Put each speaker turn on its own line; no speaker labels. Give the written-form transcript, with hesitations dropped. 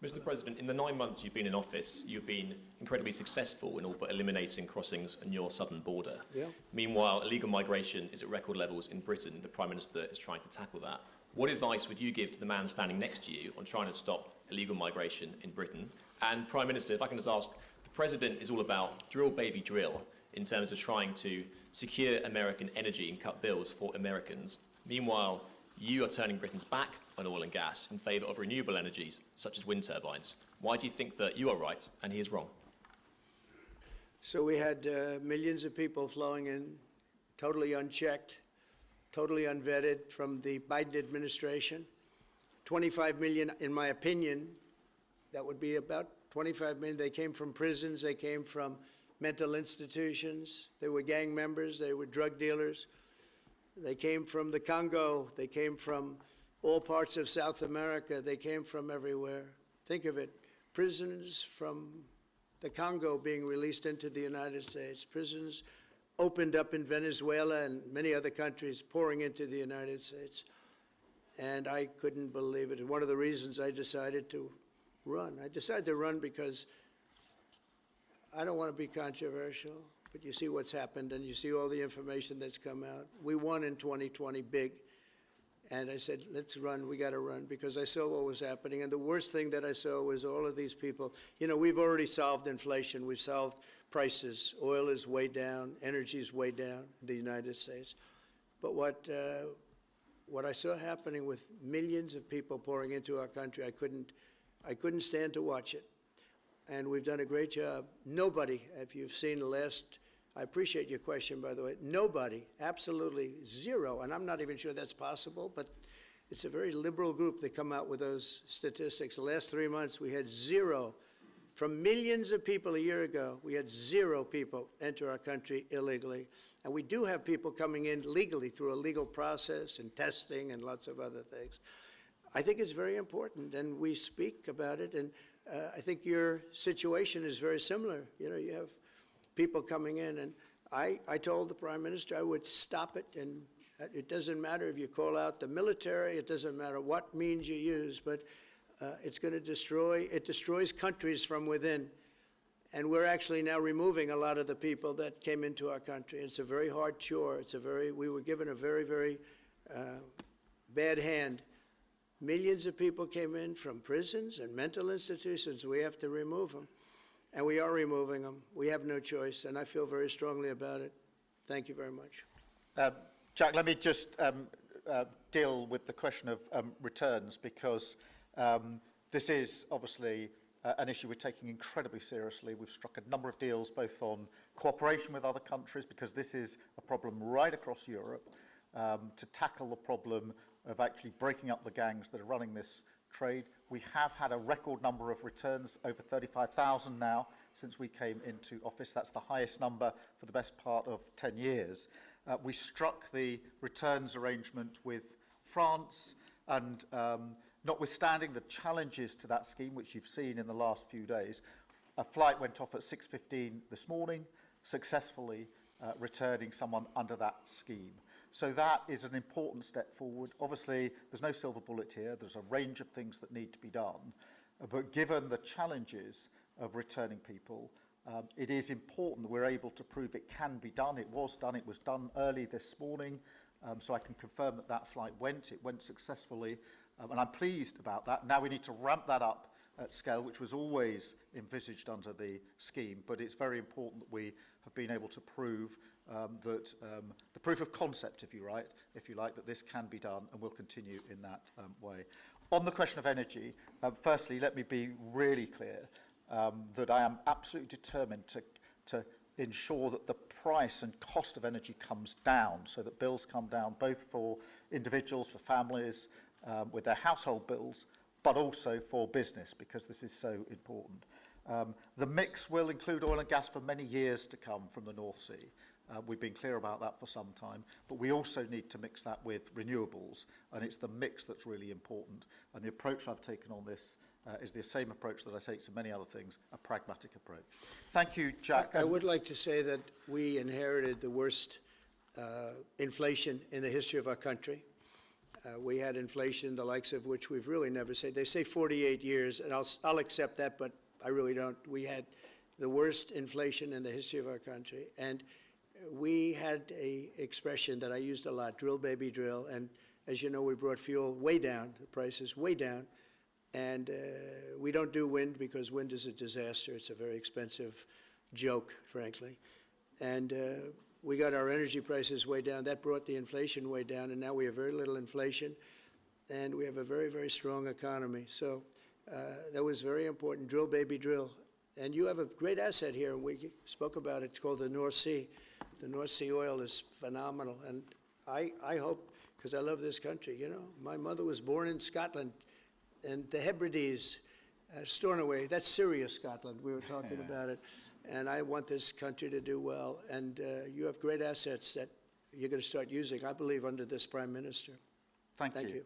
Mr. President, in the 9 months you've been in office, you've been incredibly successful in all but eliminating crossings on your southern border.
Yeah.
Meanwhile, illegal migration is at record levels in Britain. The Prime Minister is trying to tackle that. What advice would you give to the man standing next to you on trying to stop illegal migration in Britain? And Prime Minister, if I can just ask, the President is all about drill, baby, drill in terms of trying to secure American energy and cut bills for Americans. Meanwhile, you are turning Britain's back on oil and gas in favour of renewable energies, such as wind turbines. Why do you think that you are right and he is wrong?
So we had millions of people flowing in, totally unchecked, totally unvetted from the Biden administration. 25 million, in my opinion, that would be about 25 million. They came from prisons, they came from mental institutions, they were gang members, they were drug dealers. They came from the Congo. They came from all parts of South America. They came from everywhere. Think of it, prisons from the Congo being released into the United States, prisons opened up in Venezuela and many other countries pouring into the United States. And I couldn't believe it. One of the reasons I decided to run. I decided to run because I don't want to be controversial. But you see what's happened, and you see all the information that's come out. We won in 2020 big, and I said, let's run, we got to run, because I saw what was happening. And the worst thing that I saw was all of these people. You know, we've already solved inflation. We've solved prices. Oil is way down. Energy is way down in the United States. But what I saw happening with millions of people pouring into our country, I couldn't stand to watch it. And we've done a great job. Nobody, if you've seen the last, I appreciate your question, by the way, nobody, absolutely zero, and I'm not even sure that's possible, but it's a very liberal group that come out with those statistics. The last 3 months, we had zero. From millions of people a year ago, we had zero people enter our country illegally. And we do have people coming in legally through a legal process and testing and lots of other things. I think it's very important, and we speak about it, and I think your situation is very similar. You know, you have people coming in, and I told the Prime Minister I would stop it, and it doesn't matter if you call out the military, it doesn't matter what means you use, but it's going to destroys countries from within. And we're actually now removing a lot of the people that came into our country. It's a very hard chore. We were given a very, very bad hand. Millions of people came in from prisons and mental institutions. We have to remove them, and we are removing them. We have no choice, and I feel very strongly about it. Thank you very much.
Jack, let me just deal with the question of returns, because this is obviously an issue we're taking incredibly seriously. We've struck a number of deals both on cooperation with other countries, because this is a problem right across Europe, to tackle the problem of actually breaking up the gangs that are running this trade. We have had a record number of returns, over 35,000 now since we came into office. That's the highest number for the best part of 10 years. We struck the returns arrangement with France, and notwithstanding the challenges to that scheme, which you've seen in the last few days, a flight went off at 6:15 this morning, successfully returning someone under that scheme. So that is an important step forward. Obviously, there's no silver bullet here. There's a range of things that need to be done. But given the challenges of returning people, it is important that we're able to prove it can be done. It was done. It was done early this morning. So I can confirm that that flight went. It went successfully. And I'm pleased about that. Now we need to ramp that up at scale, which was always envisaged under the scheme. But it's very important that we have been able to prove that the proof of concept, if you like, that this can be done, and will continue in that way. On the question of energy, firstly, let me be really clear that I am absolutely determined to ensure that the price and cost of energy comes down, so that bills come down both for individuals, for families, with their household bills, but also for business, because this is so important. The mix will include oil and gas for many years to come from the North Sea. We've been clear about that for some time, but we also need to mix that with renewables, and it's the mix that's really important. And the approach I've taken on this is the same approach that I take to many other things, a pragmatic approach. Thank you, Jack.
I would like to say that we inherited the worst inflation in the history of our country. We had inflation, the likes of which we've really never seen. They say 48 years, and I'll accept that, but I really don't. We had the worst inflation in the history of our country. And we had a expression that I used a lot, drill, baby, drill. And as you know, we brought fuel way down, the prices way down. And we don't do wind because wind is a disaster. It's a very expensive joke, frankly. And we got our energy prices way down. That brought the inflation way down, and now we have very little inflation, and we have a very, very strong economy. So that was very important. Drill, baby, drill. And you have a great asset here, and we spoke about it. It's called the North Sea. The North Sea oil is phenomenal, and I hope, because I love this country, you know. My mother was born in Scotland, and the Hebrides, Stornoway, that's Syria, Scotland. We were talking about it. And I want this country to do well. And you have great assets that you're going to start using, I believe, under this Prime Minister.
Thank
Thank
you.
you.